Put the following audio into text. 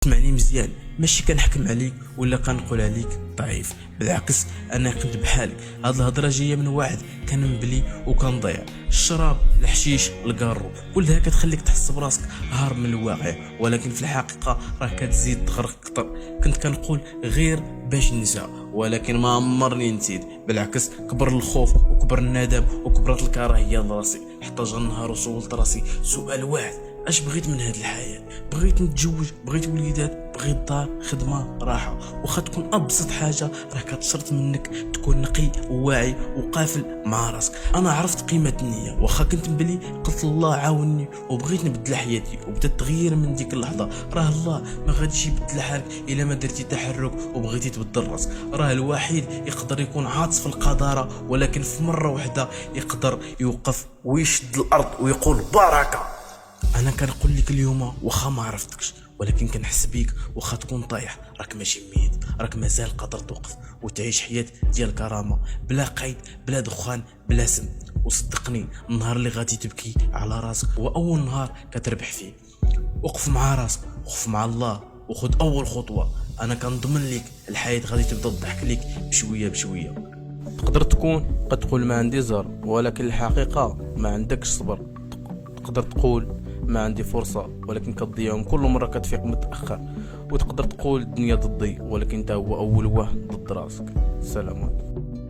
اسمعني مزيان، ماشي كنحكم عليك ولا كنقول عليك ضعيف، بالعكس انا كنت بحالك. هاد الهضره جايه من واحد كان مبلي وكنضيع. الشراب، الحشيش، الكارو، كلها كتخليك تحس براسك هارب من الواقع، ولكن في الحقيقه راه كتزيد تغرق اكثر. كنت كنقول غير باش ننسى، ولكن ما عمرني نسيت. بالعكس كبر الخوف وكبر الندم وكبرت الكراهيه لراسي، حتى جا النهار وسولت راسي سؤال واحد: اش بغيت من هاد الحياه؟ بغيت نتزوج، بغيت وليدات، بغيت دار، خدمه، راحه. واخا تكون ابسط حاجه راه كتشرط منك تكون نقي وواعي وقافل مع راسك. انا عرفت قيمه النيه، واخا كنت مبلي قلت الله عاوني وبغيت نبدل حياتي وبدات تغير من ديك اللحظه. راه الله ما غاديش يبدل حالك الا ما درتي تحرك وبغيتي تبدل راسك. راه الوحيد يقدر يكون عاطس في القداره، ولكن في مره واحده يقدر يوقف ويشد الارض ويقول بركه. انا كنقول لك اليوم واخا ما عرفتكش، ولكن كنحس بيك. واخا تكون طايح راك ماشي ميت، راك مازال قادر توقف وتعيش حياه ديال كرامه، بلا قيد، بلا دخان، بلا سم. وصدقني النهار اللي غادي تبكي على راسك هو اول نهار كتربح فيه. وقف مع راسك، وقف مع الله، وخذ اول خطوه. انا كنضمن لك الحياه غادي تبدا تضحك لك بشويه بشويه. تقدر تكون قتقول ما عندي زهر، ولكن الحقيقه ما عندكش صبر. تقدر تقول ما عندي فرصة، ولكن كتضيعهم كل مرة كتفيق متأخر. وتقدر تقول الدنيا ضدي، ولكن انت هو أول واحد ضد راسك. السلام عليكم.